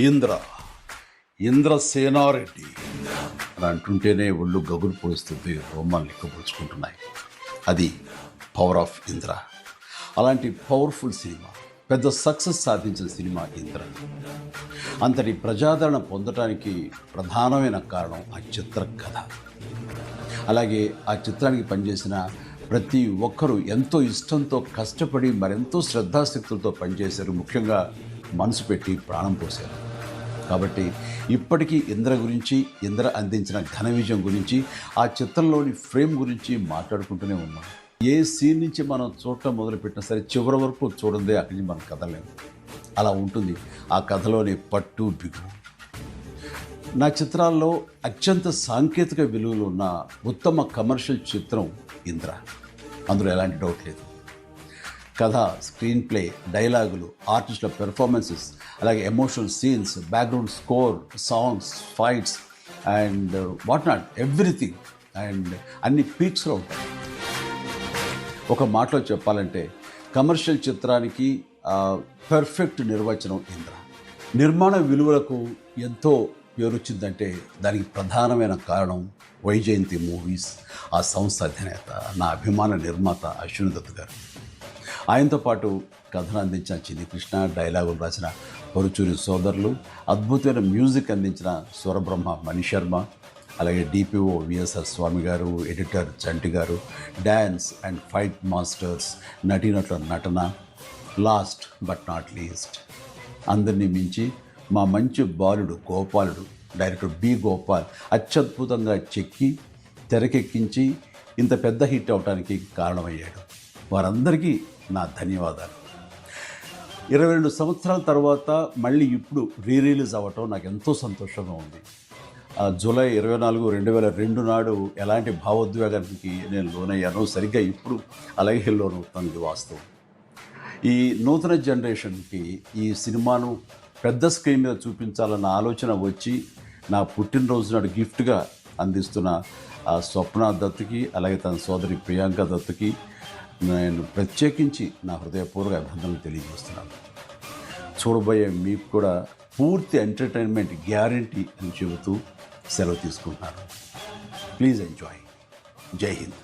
ఇంద్ర ఇంద్రసేనారెడ్డి అని అంటుంటేనే ఒళ్ళు గగురు పొడుస్తుంది, రోమాలు లెక్కపరుచుకుంటున్నాయి. అది పవర్ ఆఫ్ ఇంద్ర. అలాంటి పవర్ఫుల్ సినిమా, పెద్ద సక్సెస్ సాధించిన సినిమా ఇంద్ర. అంతటి ప్రజాదరణ పొందడానికి ప్రధానమైన కారణం ఆ చిత్ర కథ. అలాగే ఆ చిత్రానికి పనిచేసిన ప్రతి ఒక్కరూ ఎంతో ఇష్టంతో కష్టపడి మరెంతో శ్రద్ధాశక్తులతో పనిచేశారు. ముఖ్యంగా మనసు పెట్టి ప్రాణం పోశారు. కాబట్టి ఇప్పటికీ ఇంద్ర గురించి, ఇంద్ర అందించిన ఘన విజయం గురించి, ఆ చిత్రంలోని ఫ్రేమ్ గురించి మాట్లాడుకుంటూనే ఉన్నాం. ఏ సీన్ నుంచి మనం చూడటం మొదలుపెట్టినా సరే చివరి వరకు చూడందే అక్కడి నుంచి మనం కదలేము. అలా ఉంటుంది ఆ కథలోని పట్టు బిగువు. నా చిత్రాల్లో అత్యంత సాంకేతిక విలువలు ఉన్న ఉత్తమ కమర్షియల్ చిత్రం ఇంద్ర. అందులో ఎలాంటి డౌట్ లేదు. కథ, స్క్రీన్ ప్లే, డైలాగులు, ఆర్టిస్టుల పెర్ఫార్మెన్సెస్, అలాగే emotional scenes, background score, songs, fights and what not, everything. And అన్ని పీక్స్లో ఉంటాయి. ఒక మాటలో చెప్పాలంటే కమర్షియల్ చిత్రానికి పర్ఫెక్ట్ నిర్వచనం ఇంద్ర. నిర్మాణ విలువలకు ఎంతో పేరు వచ్చిందంటే దానికి ప్రధానమైన కారణం వైజయంతి మూవీస్, ఆ సంస్థ అధినేత, నా అభిమాన నిర్మాత అశ్విని దత్ గారు. ఆయనతో పాటు కథను అందించిన చిన్ని కృష్ణ, డైలాగులు రాసిన పరుచూరి సోదరులు, అద్భుతమైన మ్యూజిక్ అందించిన స్వరబ్రహ్మ మణిశర్మ, అలాగే డిపిఓ విఎస్ఆర్ స్వామి గారు, ఎడిటర్ చంటి గారు, డ్యాన్స్ అండ్ ఫైట్ మాస్టర్స్, నటీనటుల నటన, లాస్ట్ బట్ నాట్ లీస్ట్ అందరినీ మించి మా మంచి బాలుడు గోపాలుడు, డైరెక్టర్ బి గోపాల్ అత్యద్భుతంగా చెక్కి తెరకెక్కించి ఇంత పెద్ద హిట్ అవడానికి కారణమయ్యాడు. వారందరికీ నా ధన్యవాదాలు. 22 సంవత్సరాల తర్వాత మళ్ళీ ఇప్పుడు రిలీజ్ అవ్వటం నాకు ఎంతో సంతోషంగా ఉంది. జూలై 24, 2002 నాడు ఎలాంటి భావోద్వేగానికి నేను లోనయ్యానో సరిగ్గా ఇప్పుడు అలాగే లోనవుతాను వాస్తవం. ఈ నూతన జనరేషన్కి ఈ సినిమాను పెద్ద స్క్రీన్ మీద చూపించాలన్న ఆలోచన వచ్చి నా పుట్టినరోజు నాడు గిఫ్ట్గా అందిస్తున్న స్వప్న దత్తుకి, అలాగే తన సోదరి ప్రియాంక దత్తుకి నేను ప్రత్యేకించి నా హృదయపూర్వక అభినందనలు తెలియజేస్తున్నాను. చూడబోయే మీకు కూడా పూర్తి ఎంటర్టైన్మెంట్ గ్యారంటీ అని చెబుతూ సెలవు తీసుకుంటున్నాను. Please enjoy. జై హింద్.